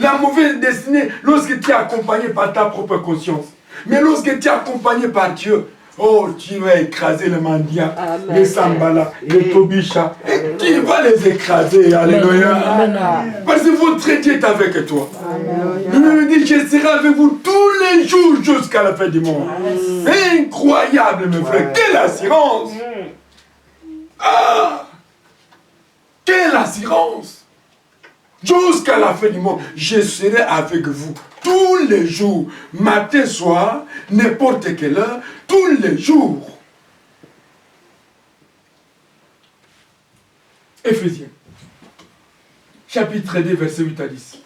La mauvaise destinée, lorsque tu es accompagné par ta propre conscience. Mais lorsque tu es accompagné par Dieu, oh, tu vas écraser les mendiants, les Sambala, les Tobisha. Et tu vas les écraser. Alléluia. Parce que votre Dieu est avec toi. Il me dit, je serai avec vous tous les jours jusqu'à la fin du monde. Incroyable, mes frères. Quelle assurance. Ah, quelle assurance. Jusqu'à la fin du monde, je serai avec vous tous les jours, matin, soir, n'importe quelle heure, tous les jours. Éphésiens, chapitre 2, verset 8 à 10.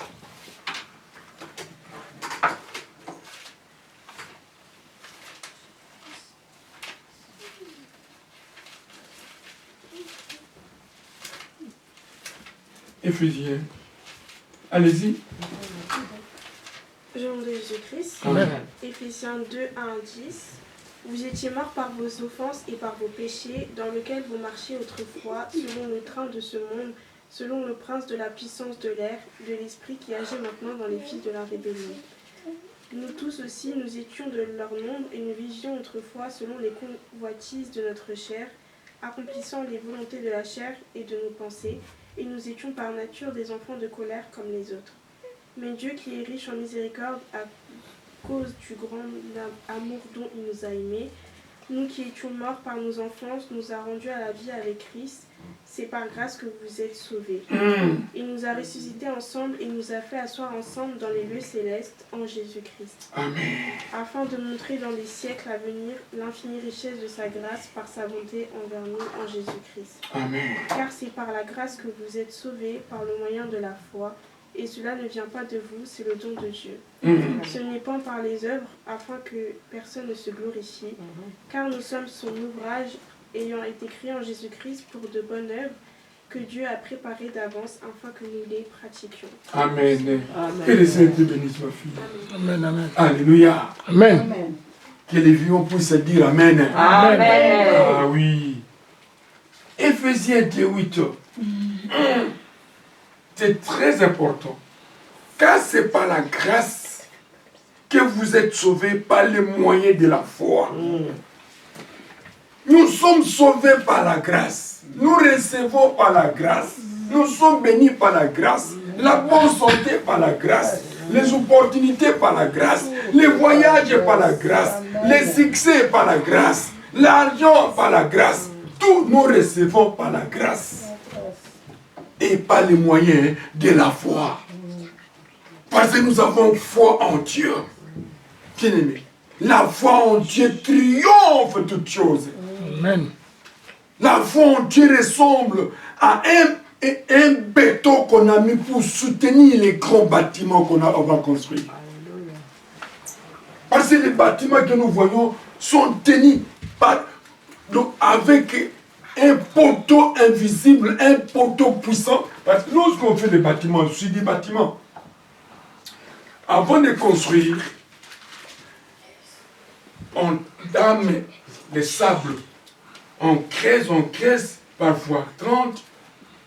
Éphésiens. Allez-y. Jean de Jésus-Christ. Éphésiens 2, 1 à 10. Vous étiez morts par vos offenses et par vos péchés, dans lesquels vous marchiez autrefois, selon le train de ce monde, selon le prince de la puissance de l'air, de l'esprit qui agit maintenant dans les fils de la rébellion. Nous tous aussi, nous étions de leur nombre et nous vivions autrefois selon les convoitises de notre chair, accomplissant les volontés de la chair et de nos pensées, et nous étions par nature des enfants de colère comme les autres. Mais Dieu qui est riche en miséricorde à cause du grand amour dont il nous a aimés, nous qui étions morts par nos enfances, nous a rendus à la vie avec Christ. C'est par grâce que vous êtes sauvés. Il nous a ressuscités ensemble et nous a fait asseoir ensemble dans les lieux célestes en Jésus-Christ. Amen. Afin de montrer dans les siècles à venir l'infinie richesse de sa grâce par sa bonté envers nous en Jésus-Christ. Amen. Car c'est par la grâce que vous êtes sauvés par le moyen de la foi. Et cela ne vient pas de vous, c'est le don de Dieu. Ce n'est pas par les œuvres, afin que personne ne se glorifie, car nous sommes son ouvrage, ayant été créés en Jésus-Christ pour de bonnes œuvres, que Dieu a préparées d'avance, afin que nous les pratiquions. Amen. Que le Seigneur te bénisse, ma fille. Amen, amen. Alléluia. Amen. Que les vivants puissent dire Amen. Amen. Ah oui. Éphésiens 2:8. C'est très important. Car c'est par la grâce que vous êtes sauvés par les moyens de la foi. Nous sommes sauvés par la grâce. Nous recevons par la grâce. Nous sommes bénis par la grâce. La bonne santé par la grâce. Les opportunités par la grâce. Les voyages par la grâce. Les succès par la grâce. L'argent par la grâce. Tout nous recevons par la grâce. Et par les moyens de la foi. Parce que nous avons foi en Dieu. Bien-aimé, la foi en Dieu triomphe de toutes choses. Amen. La foi en Dieu ressemble à un béton qu'on a mis pour soutenir les grands bâtiments qu'on va construire. Parce que les bâtiments que nous voyons sont tenus avec un poteau invisible, un poteau puissant. Parce que lorsqu'on fait des bâtiments, je suis des bâtiments, avant de construire, on dame les sables, on creuse parfois 30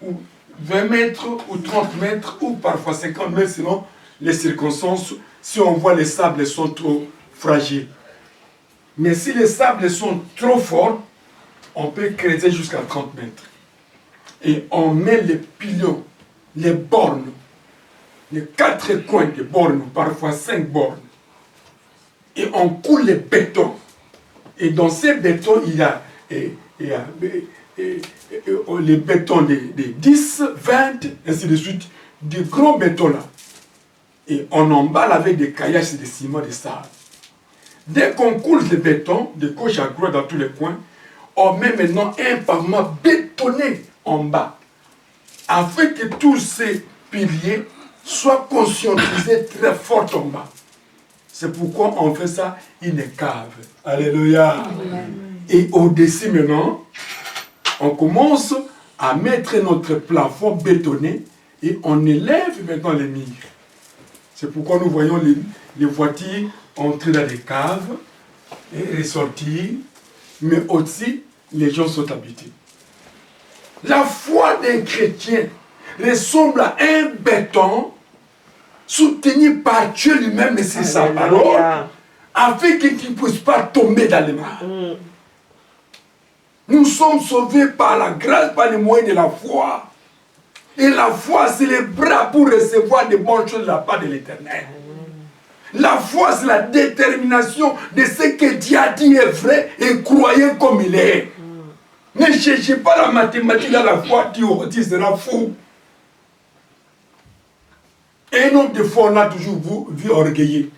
ou 20 mètres ou 30 mètres ou parfois 50 mètres selon les circonstances, si on voit les sables sont trop fragiles. Mais si les sables sont trop forts, on peut creuser jusqu'à 30 mètres. Et on met les piliers, les bornes, les 4 coins des bornes, parfois 5 bornes. Et on coule les bétons. Et dans ces bétons, il y a les bétons de 10, 20, ainsi de suite, des gros bétons là. Et on emballe avec des caillages et des ciments de sable. Dès qu'on coule les bétons, de gauche à droite dans tous les coins, on met maintenant un pavement bétonné en bas, afin que tous ces piliers soient conscientisés très fort en bas. C'est pourquoi on fait ça une cave. Alléluia. Et au-dessus maintenant, on commence à mettre notre plafond bétonné et on élève maintenant les murs. C'est pourquoi nous voyons les voitures entrer dans les caves et ressortir, mais aussi les gens sont habitués. La foi d'un chrétien ressemble à un béton soutenu par Dieu lui-même et c'est sa parole, afin qu'il ne puisse pas tomber dans les mains. Nous sommes sauvés par la grâce, par les moyens de la foi. Et la foi, c'est les bras pour recevoir des bonnes choses de la part de l'Éternel. La foi, c'est la détermination de ce que Dieu a dit est vrai et croyez comme il est. Ne cherchez pas la mathématique dans la foi, tu seras fou. Et un homme de foi, on a toujours vu orgueilleux.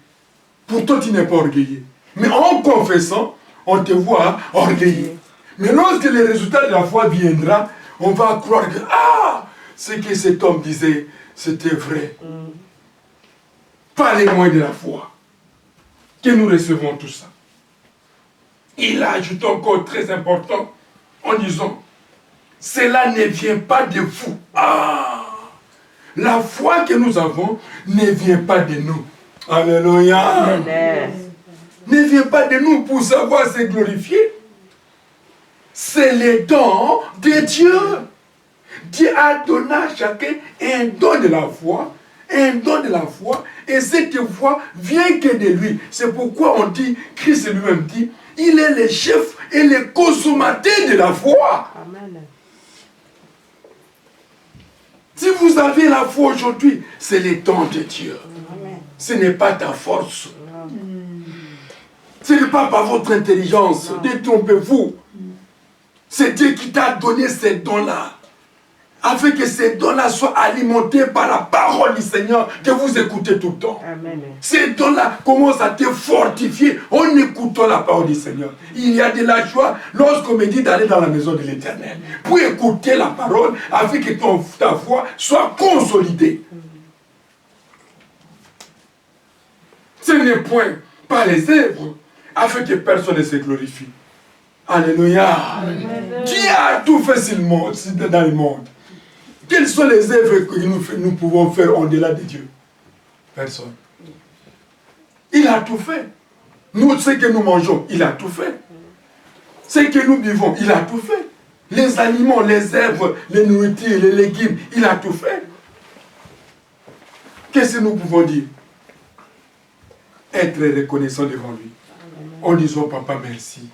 Pourtant, tu n'es pas orgueilleux. Mais en confessant, on te voit orgueilleux. Mais lorsque le résultat de la foi viendra, on va croire que, ce que cet homme disait, c'était vrai. Par les moyens de la foi que nous recevons tout ça. Il ajoute encore très important en disant, cela ne vient pas de vous. La foi que nous avons ne vient pas de nous. Alléluia. Ne vient pas de nous pour savoir se glorifier. C'est le don de Dieu. Dieu a donné à chacun un don de la foi. Un don de la foi. Et cette foi vient que de lui. C'est pourquoi on dit, Christ lui-même dit, il est le chef et le consommateur de la foi. Amen. Si vous avez la foi aujourd'hui, c'est le don de Dieu. Amen. Ce n'est pas ta force. Amen. Ce n'est pas par votre intelligence. Détrompez-vous. C'est Dieu qui t'a donné ces dons-là. Afin que ces dons-là soient alimentés par la parole du Seigneur que vous écoutez tout le temps. Amen. Ces dons-là commencent à te fortifier en écoutant la parole du Seigneur. Il y a de la joie lorsqu'on me dit d'aller dans la maison de l'Éternel pour écouter la parole afin que ta foi soit consolidée. Ce n'est point par les œuvres afin que personne ne se glorifie. Alléluia. Amen. Dieu a tout fait dans le monde. Quelles sont les œuvres que nous pouvons faire au-delà de Dieu? Personne. Il a tout fait. Nous, ce que nous mangeons, il a tout fait. Ce que nous vivons, il a tout fait. Les aliments, les herbes, les nourritures, les légumes, il a tout fait. Qu'est-ce que nous pouvons dire? Être reconnaissant devant lui. En disant, papa, merci.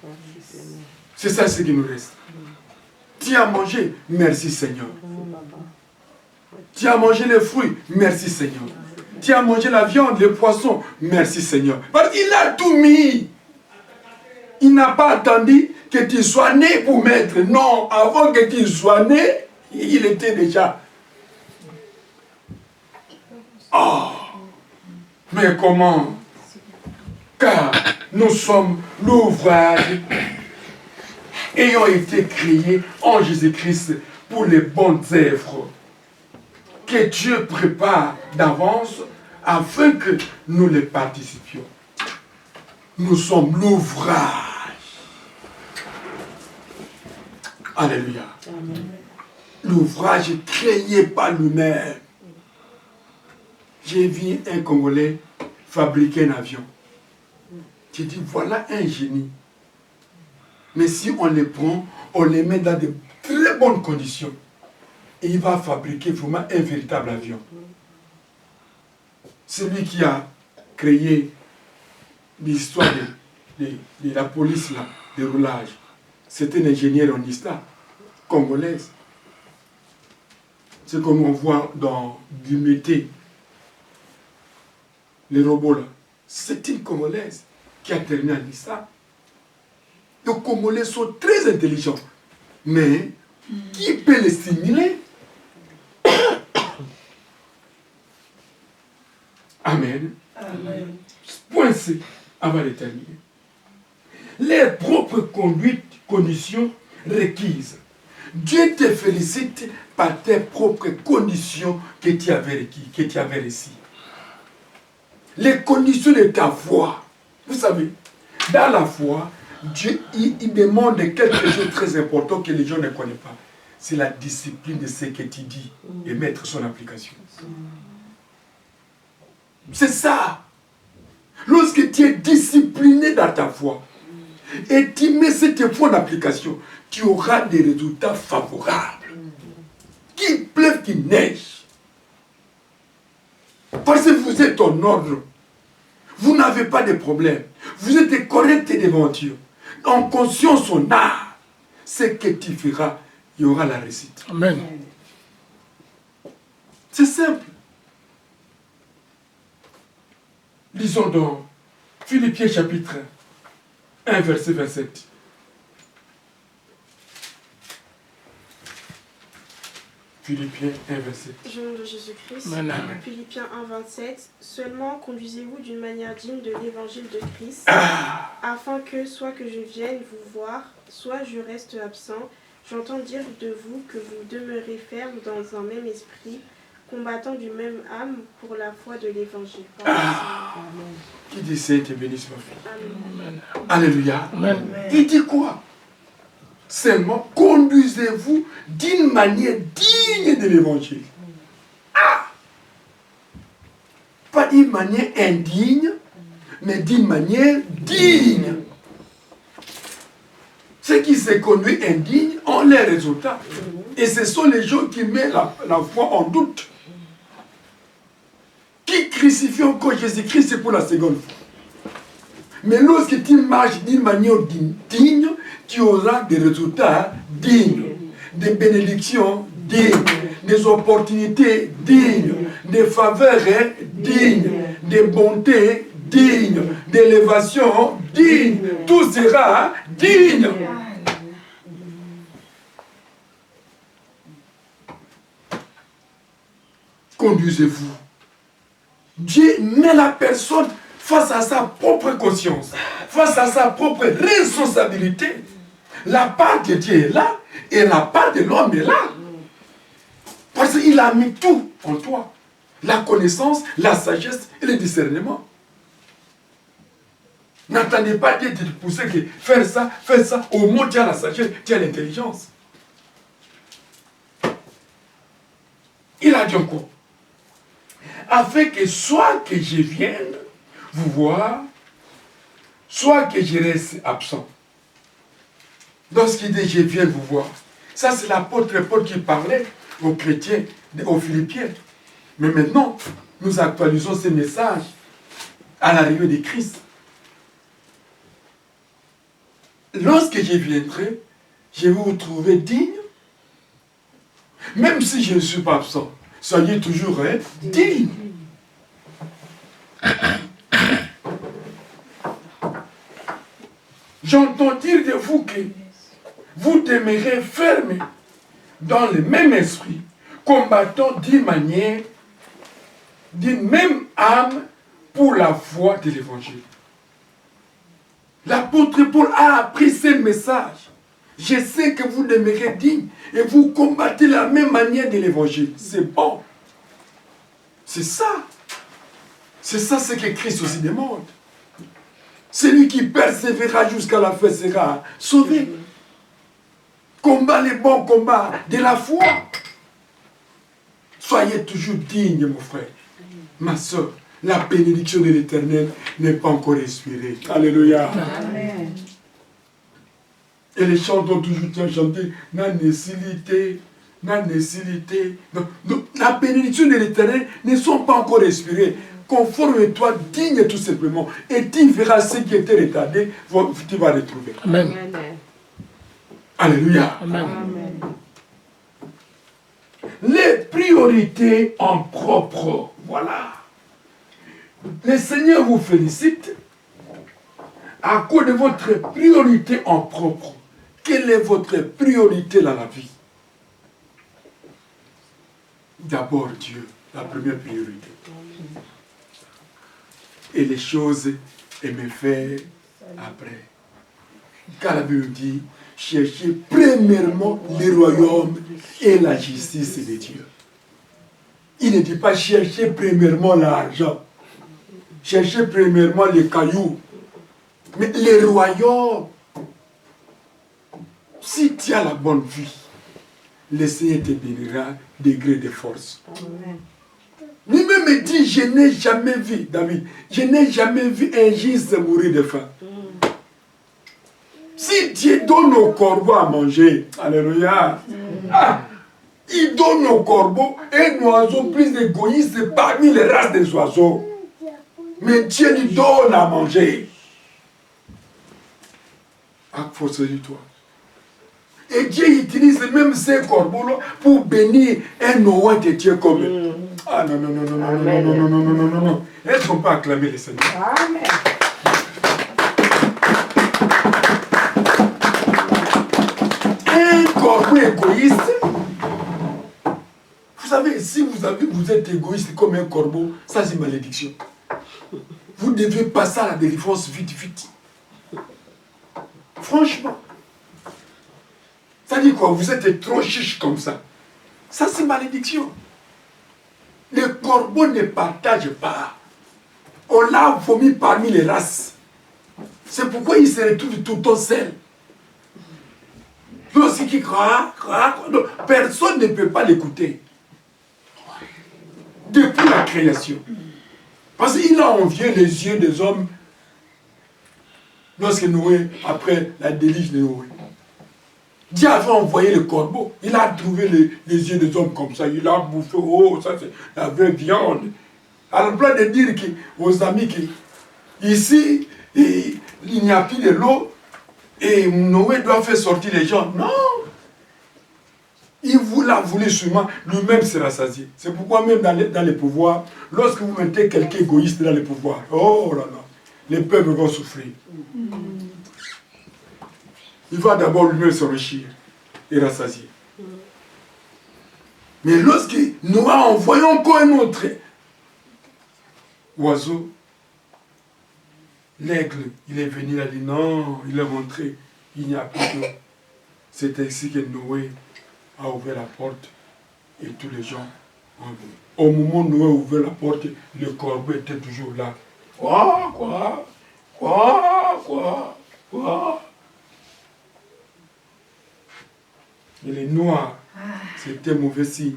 C'est ça ce qui nous reste. Tu as mangé, merci Seigneur. Tu as mangé les fruits, merci Seigneur. Tu as mangé la viande, les poissons, merci Seigneur. Parce qu'il a tout mis. Il n'a pas attendu que tu sois né pour mettre. Non, avant que tu sois né, il était déjà. Mais comment? Car nous sommes l'ouvrage ayant été créés en Jésus-Christ pour les bonnes œuvres que Dieu prépare d'avance afin que nous les participions. Nous sommes l'ouvrage. Alléluia. L'ouvrage créé par lui-même. J'ai vu un Congolais fabriquer un avion. J'ai dit, voilà un génie. Mais si on les prend, on les met dans de très bonnes conditions. Et il va fabriquer vraiment un véritable avion. Celui qui a créé l'histoire de la police, là, de roulage, c'était un ingénieur en histoire congolaise. C'est comme on voit dans du métier, les robots là. C'est une Congolaise qui a terminé en histoire. Les Congolais sont très intelligents. Mais qui peut les stimuler? Amen. Amen. Point C, avant de terminer. Les propres conditions requises. Dieu te félicite par tes propres conditions que tu avais requises, que tu avais réussies. Les conditions de ta foi. Vous savez, dans la foi, Dieu il demande quelque chose de très important que les gens ne connaissent pas. C'est la discipline de ce que tu dis et mettre son application. C'est ça. Lorsque tu es discipliné dans ta foi et tu mets cette foi en application, tu auras des résultats favorables. Qu'il pleuve, qu'il neige. Parce que vous êtes en ordre. Vous n'avez pas de problème. Vous êtes correct devant Dieu. En conscience, on a ce que tu feras, il y aura la réussite. Amen. C'est simple. Lisons dans Philippiens chapitre 1, verset 27. Philippiens 1, verset. Au nom de Jésus-Christ. Amen. Philippiens 1, 27. Seulement conduisez-vous d'une manière digne de l'évangile de Christ, afin que, soit que je vienne vous voir, soit je reste absent, j'entends dire de vous que vous demeurez ferme dans un même esprit, combattant du même âme pour la foi de l'évangile. Qui dit Saint et bénisse ma fille. Amen. Alléluia. Amen. Il dit quoi? Seulement, conduisez-vous d'une manière digne de l'évangile. Pas d'une manière indigne, mais d'une manière digne. Ceux qui se conduisent indignes ont les résultats. Et ce sont les gens qui mettent la foi en doute. Qui crucifient encore Jésus-Christ pour la seconde fois. Mais lorsque tu marches d'une manière digne, tu auras des résultats dignes, des bénédictions dignes, des opportunités dignes, des faveurs dignes, des bontés dignes, d'élévation digne. Tout sera digne. Conduisez-vous. Dieu met la personne face à sa propre conscience, face à sa propre responsabilité. La part de Dieu est là et la part de l'homme est là. Parce qu'il a mis tout en toi. La connaissance, la sagesse et le discernement. N'attendez pas Dieu de te pousser que faire ça. Au moins tu as la sagesse, tu as l'intelligence. Il a dit encore. Afin que soit que je vienne vous voir, soit que je reste absent. Lorsqu'il dit je viens vous voir, ça c'est l'apôtre Paul qui parlait aux chrétiens, aux Philippiens. Mais maintenant, nous actualisons ces messages à l'arrivée de Christ. Lorsque je viendrai, je vais vous trouver digne, même si je ne suis pas absent. Soyez toujours digne. J'entends dire de vous que vous demeurez fermés dans le même esprit, combattant d'une manière, d'une même âme pour la foi de l'évangile. L'apôtre Paul a appris ce message. Je sais que vous demeurez dignes et vous combattez la même manière de l'évangile. C'est bon. C'est ça. C'est ça ce que Christ aussi demande. Celui qui persévérera jusqu'à la fin sera sauvé. Combat les bons combats de la foi. Soyez toujours dignes, mon frère, ma soeur. La bénédiction de l'Éternel n'est pas encore expirée. Alléluia. Amen. Et les chants ont toujours chanté la nécessité. La bénédiction de l'Éternel ne sont pas encore expirées. Conforme-toi digne tout simplement. Et tu verras ce qui était retardé, tu vas retrouver. Amen. Alléluia. Amen. Les priorités en propre. Voilà. Le Seigneur vous félicite à cause de votre priorité en propre. Quelle est votre priorité dans la vie? D'abord Dieu, la première priorité. Et les choses, et me faire après. Car la Bible dit, cherchez premièrement le royaume et la justice de Dieu. Il ne dit pas chercher premièrement l'argent. Cherchez premièrement les cailloux. Mais le royaume, si tu as la bonne vie, le Seigneur te bénira degré de force. Lui-même me dit, je n'ai jamais vu, David, je n'ai jamais vu un juste mourir de faim. Si Dieu donne au corbeau à manger, alléluia, il donne au corbeau un oiseau plus égoïste parmi les races des oiseaux. Mais Dieu lui donne à manger. À force de toi. Et Dieu utilise même ces corbeaux-là pour bénir un Noé de Dieu comme eux. Ah non, non, non, non, non, non, non, non, non, non, non, non, non. Est-ce qu'on peut acclamer le Seigneur? Amen. Un corbeau égoïste. Vous savez, si vous êtes égoïste comme un corbeau, ça c'est malédiction. Vous devez passer à la délivrance vite, vite. Franchement. Ça dit quoi? Vous êtes trop chiche comme ça. Ça c'est malédiction. Le corbeau ne partage pas. On l'a vomi parmi les races. C'est pourquoi il se retrouve tout le temps seul. Lorsqu'il croit, personne ne peut pas l'écouter. Depuis la création. Parce qu'il a envié les yeux des hommes lorsque Noé, après la déluge de Noé. Dieu avait envoyé le corbeau. Il a trouvé les yeux des hommes comme ça. Il a bouffé. Oh, ça c'est la vraie viande. Alors, plein de dire aux amis qu'ici, il n'y a plus de l'eau et Noé doit faire sortir les gens. Non! Il l'a voulu sûrement, lui-même se rassasier. C'est pourquoi même dans les pouvoirs, lorsque vous mettez quelqu'un égoïste dans les pouvoirs, oh là là, les peuples vont souffrir. Il va d'abord lui-même s'enrichir et rassasier. Mais lorsque Noé a envoyé encore un autre oiseau, l'aigle, il est venu, il a dit non, il est rentré, il n'y a plus d'eau. C'est ainsi que Noé a ouvert la porte et tous les gens ont vu. Au moment où Noé a ouvert la porte, le corbeau était toujours là. Quoi? Il est noir. C'était un mauvais signe.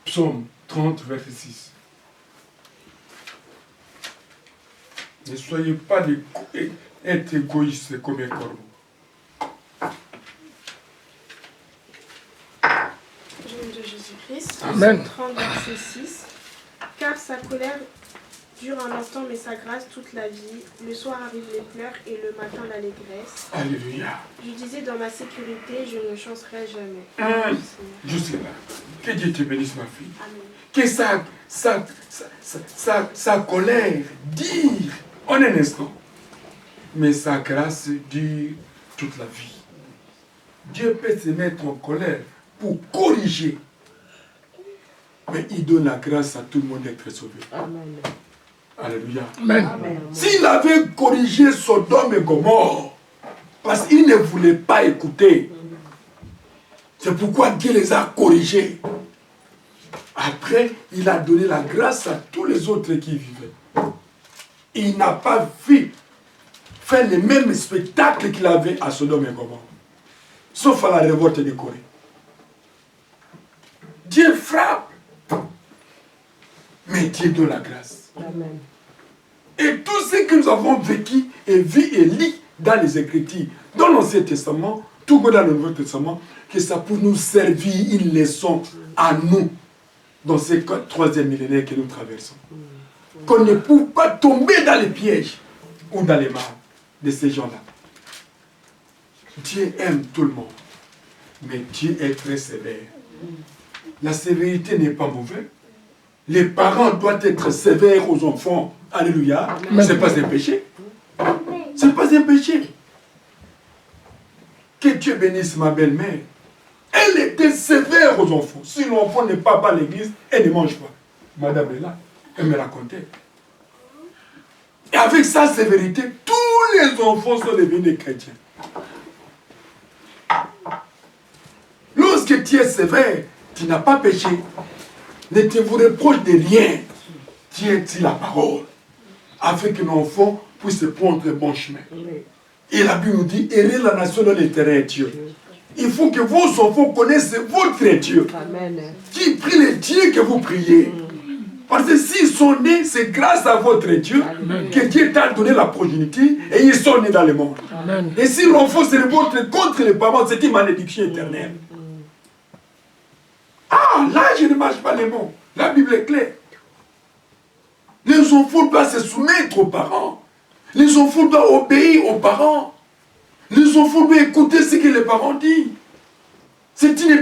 Psaume 30, verset 6. Ne soyez pas être égoïste comme un corbeau. Nom de Jésus-Christ. Amen. 30, verset 6. Car sa colère dure un instant, mais sa grâce toute la vie. Le soir arrivent les pleurs et le matin l'allégresse. Alléluia. Je disais dans ma sécurité, je ne chancerai jamais. Je sais pas. Que Dieu te bénisse, ma fille. Amen. Que sa colère dure en un instant. Mais sa grâce dure toute la vie. Dieu peut se mettre en colère pour corriger. Mais il donne la grâce à tout le monde d'être sauvé. Amen. Alléluia. Amen. S'il avait corrigé Sodome et Gomorrhe, parce qu'il ne voulait pas écouter, c'est pourquoi Dieu les a corrigés. Après, il a donné la grâce à tous les autres qui vivaient. Il n'a pas vu faire le même spectacle qu'il avait à Sodome et Gomorrhe. Sauf à la révolte de Corée. Dieu frappe. Mais Dieu donne la grâce. Amen. Et tout ce que nous avons vécu et vu et lu dans les Écritures, dans l'Ancien Testament, tout comme dans le Nouveau Testament, que ça peut nous servir une leçon à nous dans ce troisième millénaire que nous traversons. Qu'on ne peut pas tomber dans les pièges ou dans les mains de ces gens-là. Dieu aime tout le monde, mais Dieu est très sévère. La sévérité n'est pas mauvaise. Les parents doivent être sévères aux enfants. Alléluia. Ce n'est pas un péché. Ce n'est pas un péché. Que Dieu bénisse ma belle-mère. Elle était sévère aux enfants. Si l'enfant n'est pas à l'église, elle ne mange pas. Madame est là. Elle me racontait. Et avec sa sévérité, tous les enfants sont devenus des chrétiens. Lorsque tu es sévère, tu n'as pas péché. Ne te vous reproche de rien. Tiens-tu la parole, afin que l'enfant puisse prendre le bon chemin. Et la Bible nous dit, errez la nation dans les terrains Dieu. Il faut que vos enfants connaissent votre Dieu. Amen. Qui prie le Dieu que vous priez. Parce que s'ils sont nés, c'est grâce à votre Dieu que Dieu t'a donné la progéniture et ils sont nés dans le monde. Amen. Et si l'enfant se révolte contre les parents, c'est une malédiction éternelle. Non, là, je ne marche pas les mots. La Bible est claire. Les enfants doivent se soumettre aux parents. Les enfants doivent obéir aux parents. Les enfants doivent écouter ce que les parents disent. C'est une